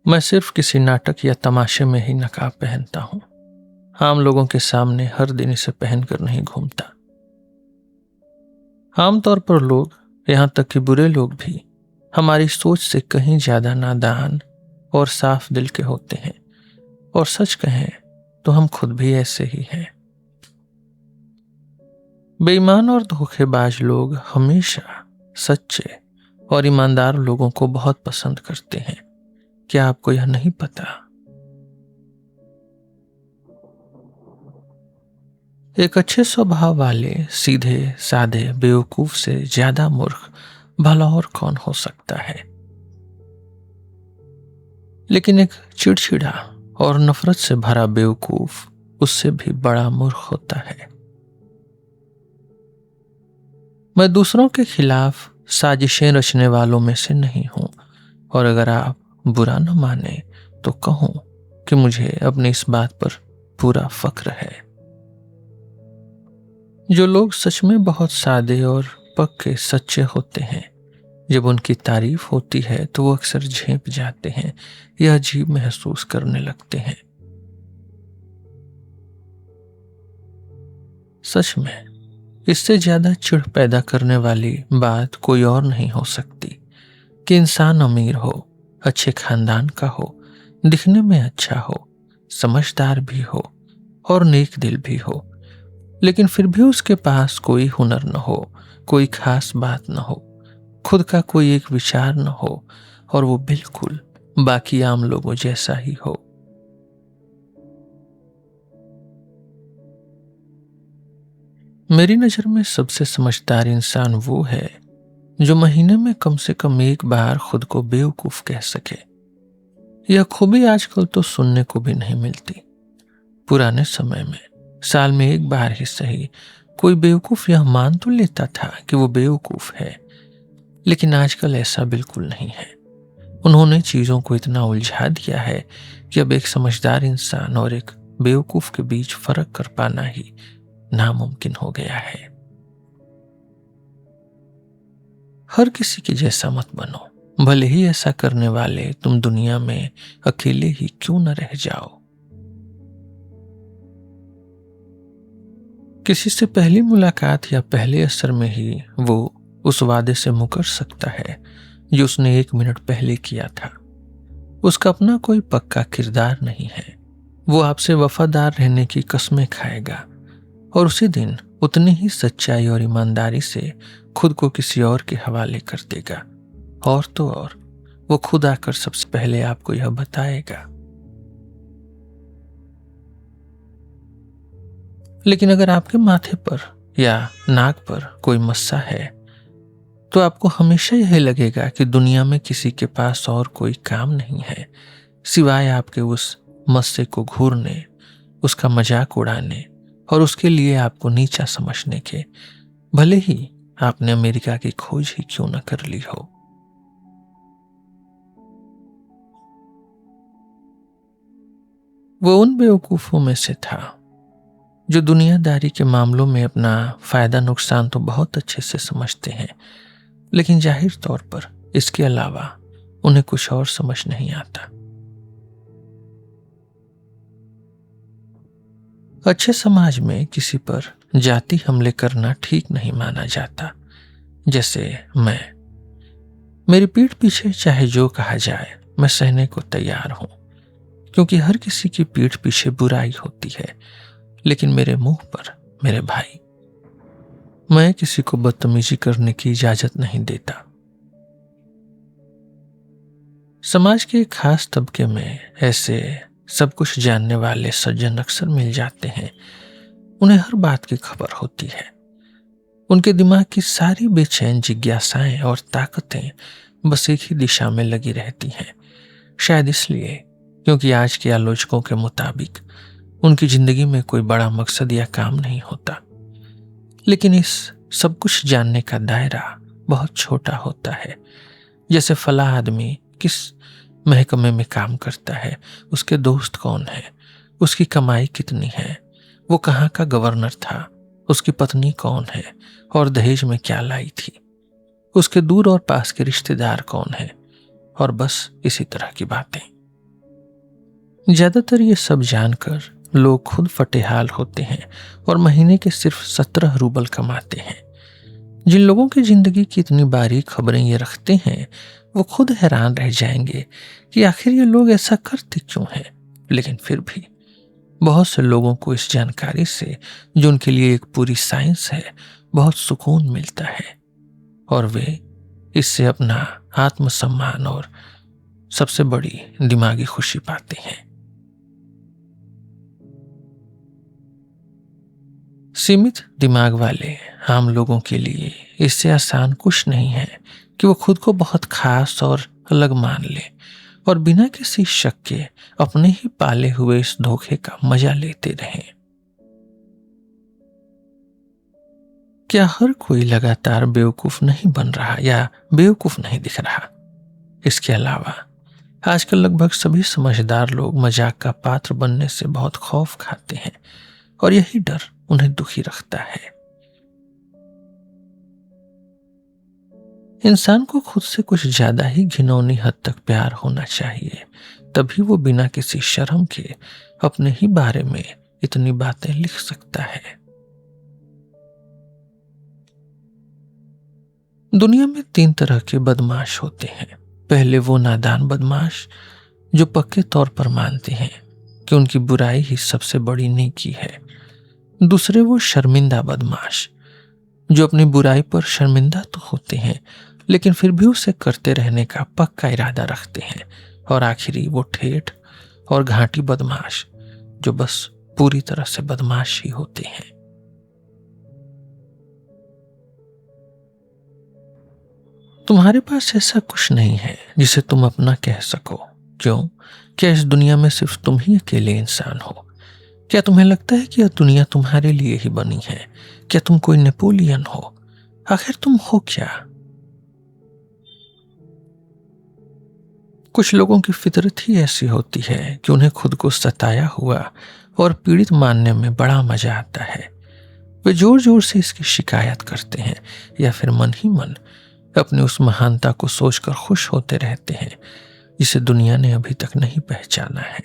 मैं सिर्फ किसी नाटक या तमाशे में ही नकाब पहनता हूँ। आम लोगों के सामने हर दिन इसे पहनकर नहीं घूमता। आमतौर पर लोग, यहाँ तक कि बुरे लोग भी, हमारी सोच से कहीं ज्यादा नादान और साफ दिल के होते हैं। और सच कहें तो हम खुद भी ऐसे ही हैं। बेईमान और धोखेबाज लोग हमेशा सच्चे और ईमानदार लोगों को बहुत पसंद करते हैं। क्या आपको यह नहीं पता? एक अच्छे स्वभाव वाले, सीधे साधे बेवकूफ से ज्यादा मूर्ख भला और कौन हो सकता है। लेकिन एक चिड़चिड़ा और नफरत से भरा बेवकूफ उससे भी बड़ा मूर्ख होता है। मैं दूसरों के खिलाफ साजिशें रचने वालों में से नहीं हूं, और अगर आप बुरा न माने तो कहूं कि मुझे अपनी इस बात पर पूरा फख्र है। जो लोग सच में बहुत सादे और पक्के सच्चे होते हैं, जब उनकी तारीफ होती है तो वो अक्सर झेंप जाते हैं या अजीब महसूस करने लगते हैं। सच में इससे ज्यादा चिढ़ पैदा करने वाली बात कोई और नहीं हो सकती कि इंसान अमीर हो, अच्छे खानदान का हो, दिखने में अच्छा हो, समझदार भी हो और नेक दिल भी हो, लेकिन फिर भी उसके पास कोई हुनर न हो, कोई खास बात न हो, खुद का कोई एक विचार न हो, और वो बिल्कुल बाकी आम लोगों जैसा ही हो। मेरी नजर में सबसे समझदार इंसान वो है जो महीने में कम से कम एक बार खुद को बेवकूफ कह सके। यह खूबी आजकल तो सुनने को भी नहीं मिलती। पुराने समय में साल में एक बार ही सही कोई बेवकूफ यह मान तो लेता था कि वो बेवकूफ है, लेकिन आजकल ऐसा बिल्कुल नहीं है। उन्होंने चीजों को इतना उलझा दिया है कि अब एक समझदार इंसान और एक बेवकूफ के बीच फर्क कर पाना ही नामुमकिन हो गया है। हर किसी के जैसा मत बनो, भले ही ऐसा करने वाले तुम दुनिया में अकेले ही क्यों न रह जाओ। किसी से पहली मुलाकात या पहले असर में ही वो उस वादे से मुकर सकता है जो उसने 1 मिनट पहले किया था। उसका अपना कोई पक्का किरदार नहीं है। वो आपसे वफादार रहने की कस्में खाएगा और उसी दिन उतनी ही सच्चाई और ईमानदारी से खुद को किसी और के हवाले कर देगा। और तो और वो खुद आकर सबसे पहले आपको यह बताएगा। लेकिन अगर आपके माथे पर या नाक पर कोई मस्सा है तो आपको हमेशा यह लगेगा कि दुनिया में किसी के पास और कोई काम नहीं है सिवाय आपके उस मस्से को घूरने, उसका मजाक उड़ाने और उसके लिए आपको नीचा समझने के, भले ही आपने अमेरिका की खोज ही क्यों न कर ली हो। वो उन बेवकूफों में से था जो दुनियादारी के मामलों में अपना फायदा नुकसान तो बहुत अच्छे से समझते हैं, लेकिन जाहिर तौर पर इसके अलावा उन्हें कुछ और समझ नहीं आता। अच्छे समाज में किसी पर जाति हमले करना ठीक नहीं माना जाता। जैसे मेरी पीठ पीछे चाहे जो कहा जाए मैं सहने को तैयार हूं, क्योंकि हर किसी की पीठ पीछे बुराई होती है, लेकिन मेरे मुंह पर मेरे भाई, मैं किसी को बदतमीजी करने की इजाजत नहीं देता। समाज के एक खास तबके में ऐसे सब कुछ जानने वाले सज्जन अक्सर मिल जाते हैं। उन्हें हर बात की खबर होती है। उनके दिमाग की सारी बेचैन जिज्ञासाएं और ताकतें बस एक ही दिशा में लगी रहती हैं। शायद इसलिए क्योंकि आज के आलोचकों के मुताबिक उनकी जिंदगी में कोई बड़ा मकसद या काम नहीं होता। लेकिन इस सब कुछ जानने का दायरा बहुत छोटा होता है। जैसे फला आदमी किस महकमे में काम करता है, उसके दोस्त कौन है, उसकी कमाई कितनी है, वो कहाँ का गवर्नर था, उसकी पत्नी कौन है और दहेज में क्या लाई थी, उसके दूर और पास के रिश्तेदार कौन है, और बस इसी तरह की बातें। ज्यादातर ये सब जानकर लोग खुद फटेहाल होते हैं और महीने के सिर्फ 17 रूबल कमाते हैं। जिन लोगों की जिंदगी की इतनी बारीक खबरें ये रखते हैं वो खुद हैरान रह जाएंगे कि आखिर ये लोग ऐसा करते क्यों हैं। लेकिन फिर भी बहुत से लोगों को इस जानकारी से, जो उनके लिए एक पूरी साइंस है, बहुत सुकून मिलता है और वे इससे अपना आत्मसम्मान और सबसे बड़ी दिमागी खुशी पाते हैं। सीमित दिमाग वाले आम लोगों के लिए इससे आसान कुछ नहीं है कि वो खुद को बहुत खास और अलग मान ले और बिना किसी शक के अपने ही पाले हुए इस धोखे का मजा लेते रहें। क्या हर कोई लगातार बेवकूफ नहीं बन रहा या बेवकूफ नहीं दिख रहा? इसके अलावा आजकल लगभग सभी समझदार लोग मजाक का पात्र बनने से बहुत खौफ खाते हैं और यही डर उन्हें दुखी रखता है। इंसान को खुद से कुछ ज्यादा ही घिनौनी हद तक प्यार होना चाहिए, तभी वो बिना किसी शर्म के अपने ही बारे में इतनी बातें लिख सकता है। दुनिया में 3 तरह के बदमाश होते हैं। पहले वो नादान बदमाश जो पक्के तौर पर मानते हैं कि उनकी बुराई ही सबसे बड़ी नेकी है। दूसरे वो शर्मिंदा बदमाश जो अपनी बुराई पर शर्मिंदा तो होते हैं लेकिन फिर भी उसे करते रहने का पक्का इरादा रखते हैं। और आखिरी वो ठेठ और घाटी बदमाश जो बस पूरी तरह से बदमाश ही होते हैं। तुम्हारे पास ऐसा कुछ नहीं है जिसे तुम अपना कह सको। क्यों? क्या इस दुनिया में सिर्फ तुम ही अकेले इंसान हो? क्या तुम्हें लगता है कि यह दुनिया तुम्हारे लिए ही बनी है? क्या तुम कोई नेपोलियन हो? आखिर तुम हो क्या? कुछ लोगों की फितरत ही ऐसी होती है कि उन्हें खुद को सताया हुआ और पीड़ित मानने में बड़ा मजा आता है। वे जोर जोर से इसकी शिकायत करते हैं या फिर मन ही मन अपनी उस महानता को सोचकर खुश होते रहते हैं जिसे दुनिया ने अभी तक नहीं पहचाना है।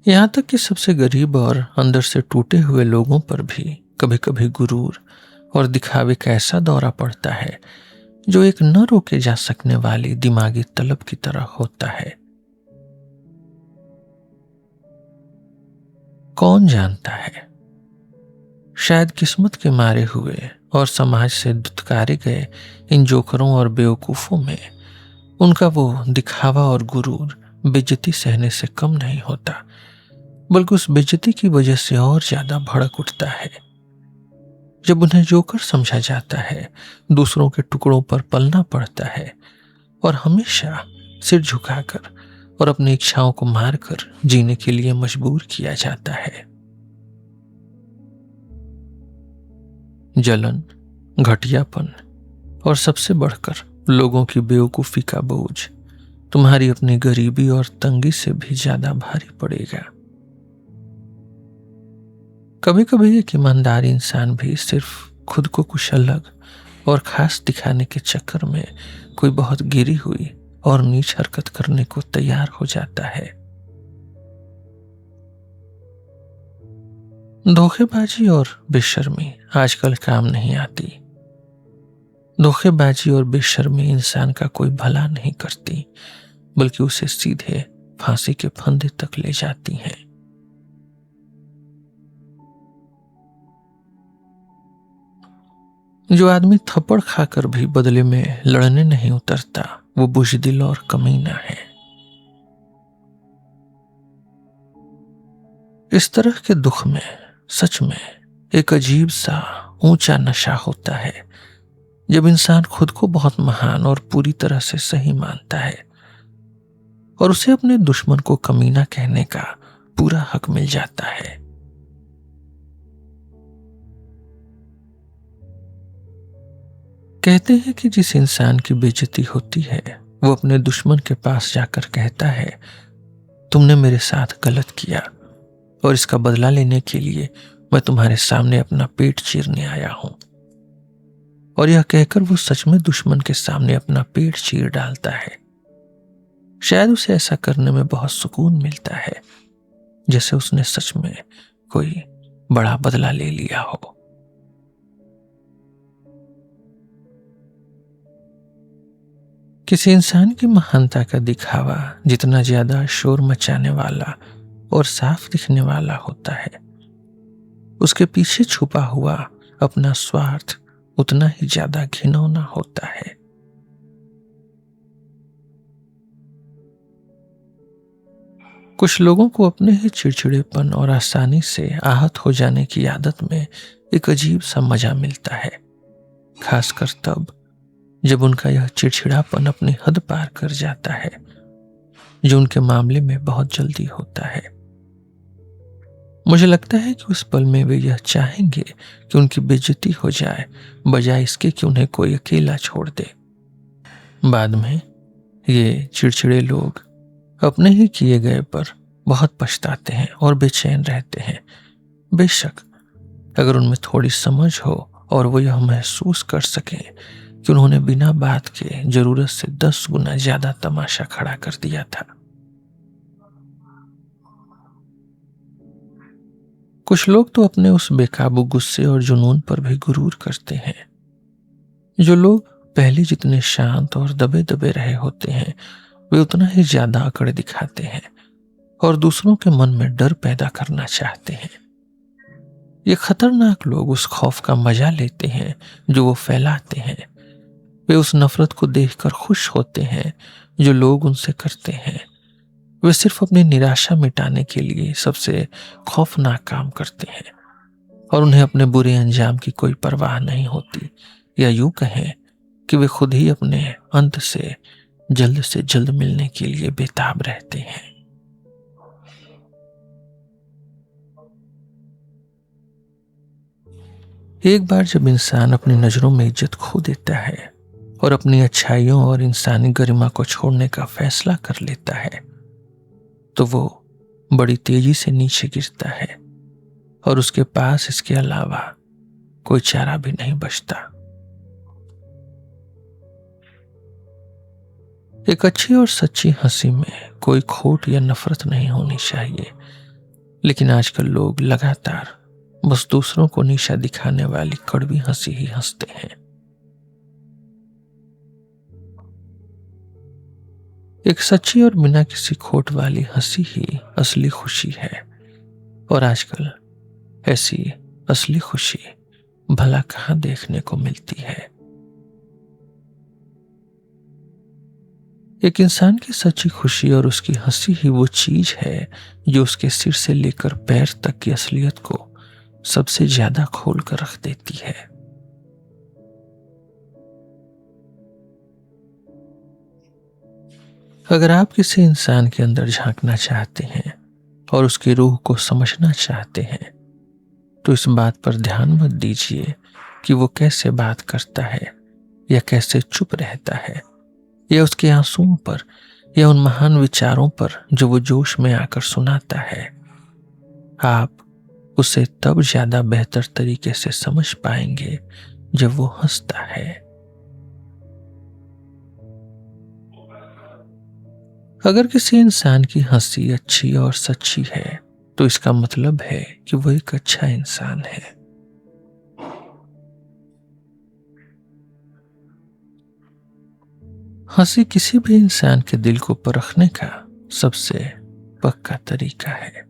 यहां तक कि सबसे गरीब और अंदर से टूटे हुए लोगों पर भी कभी कभी गुरूर और दिखावे का ऐसा दौरा पड़ता है जो एक न रोके जा सकने वाली दिमागी तलब की तरह होता है। कौन जानता है, शायद किस्मत के मारे हुए और समाज से दुत्कारे गए इन जोकरों और बेवकूफों में उनका वो दिखावा और गुरूर बेइज्जती सहने से कम नहीं होता, बल्कि उस बेइज्जती की वजह से और ज्यादा भड़क उठता है। जब उन्हें जोकर समझा जाता है, दूसरों के टुकड़ों पर पलना पड़ता है और हमेशा सिर झुकाकर और अपनी इच्छाओं को मारकर जीने के लिए मजबूर किया जाता है। जलन, घटियापन और सबसे बढ़कर लोगों की बेवकूफी का बोझ तुम्हारी अपनी गरीबी और तंगी से भी ज्यादा भारी पड़ेगा। कभी कभी एक ईमानदार इंसान भी सिर्फ खुद को कुछ अलग और खास दिखाने के चक्कर में कोई बहुत गिरी हुई और नीच हरकत करने को तैयार हो जाता है। धोखेबाजी और बेशर्मी आजकल काम नहीं आती। धोखेबाजी और बेशर्मी इंसान का कोई भला नहीं करती, बल्कि उसे सीधे फांसी के फंदे तक ले जाती हैं। जो आदमी थप्पड़ खाकर भी बदले में लड़ने नहीं उतरता, वो बुज़दिल और कमीना है। इस तरह के दुख में सच में एक अजीब सा ऊंचा नशा होता है जब इंसान खुद को बहुत महान और पूरी तरह से सही मानता है और उसे अपने दुश्मन को कमीना कहने का पूरा हक मिल जाता है। कहते हैं कि जिस इंसान की बेइज्जती होती है वो अपने दुश्मन के पास जाकर कहता है, तुमने मेरे साथ गलत किया और इसका बदला लेने के लिए मैं तुम्हारे सामने अपना पेट चीरने आया हूं। और यह कहकर वो सच में दुश्मन के सामने अपना पेट चीर डालता है। शायद उसे ऐसा करने में बहुत सुकून मिलता है, जैसे उसने सच में कोई बड़ा बदला ले लिया हो। किसी इंसान की महानता का दिखावा जितना ज्यादा शोर मचाने वाला और साफ दिखने वाला होता है, उसके पीछे छुपा हुआ अपना स्वार्थ उतना ही ज्यादा घिनौना होता है। कुछ लोगों को अपने ही चिड़चिड़ेपन और आसानी से आहत हो जाने की आदत में एक अजीब सा मजा मिलता है, खासकर तब जब उनका यह चिड़चिड़ापन अपनी हद पार कर जाता है, जो उनके मामले में बहुत जल्दी होता है। मुझे लगता है कि उस पल में वे यह चाहेंगे कि उनकी बेइज्जती हो जाए, बजाय इसके कि उन्हें कोई अकेला छोड़ दे। बाद में ये चिड़चिड़े लोग अपने ही किए गए पर बहुत पछताते हैं और बेचैन रहते हैं। बेशक अगर उनमें थोड़ी समझ हो और वो यह महसूस कर सकें कि उन्होंने बिना बात के जरूरत से 10 गुना ज्यादा तमाशा खड़ा कर दिया था। कुछ लोग तो अपने उस बेकाबू गुस्से और जुनून पर भी गुरूर करते हैं। जो लोग पहले जितने शांत और दबे दबे रहे होते हैं, वे उतना ही ज्यादा अकड़ दिखाते हैं और दूसरों के मन में डर पैदा करना चाहते हैं। ये खतरनाक लोग उस खौफ का मजा लेते हैं जो वो फैलाते हैं। वे उस नफरत को देखकर खुश होते हैं जो लोग उनसे करते हैं। वे सिर्फ अपनी निराशा मिटाने के लिए सबसे खौफनाक काम करते हैं और उन्हें अपने बुरे अंजाम की कोई परवाह नहीं होती, या यूं कहें कि वे खुद ही अपने अंत से जल्द मिलने के लिए बेताब रहते हैं। एक बार जब इंसान अपनी नजरों में इज्जत खो देता है और अपनी अच्छाइयों और इंसानी गरिमा को छोड़ने का फैसला कर लेता है, तो वो बड़ी तेजी से नीचे गिरता है और उसके पास इसके अलावा कोई चारा भी नहीं बचता। एक अच्छी और सच्ची हंसी में कोई खोट या नफरत नहीं होनी चाहिए, लेकिन आजकल लोग लगातार बस दूसरों को नीचा दिखाने वाली कड़वी हंसी ही हंसते हैं। एक सच्ची और बिना किसी खोट वाली हंसी ही असली खुशी है, और आजकल ऐसी असली खुशी भला कहाँ देखने को मिलती है। एक इंसान की सच्ची खुशी और उसकी हंसी ही वो चीज है जो उसके सिर से लेकर पैर तक की असलियत को सबसे ज्यादा खोल कर रख देती है। अगर आप किसी इंसान के अंदर झांकना चाहते हैं और उसकी रूह को समझना चाहते हैं, तो इस बात पर ध्यान मत दीजिए कि वो कैसे बात करता है या कैसे चुप रहता है, या उसके आंसुओं पर या उन महान विचारों पर जो वो जोश में आकर सुनाता है। आप उसे तब ज्यादा बेहतर तरीके से समझ पाएंगे जब वो हंसता है। अगर किसी इंसान की हंसी अच्छी और सच्ची है, तो इसका मतलब है कि वो एक अच्छा इंसान है। हंसी किसी भी इंसान के दिल को परखने का सबसे पक्का तरीका है।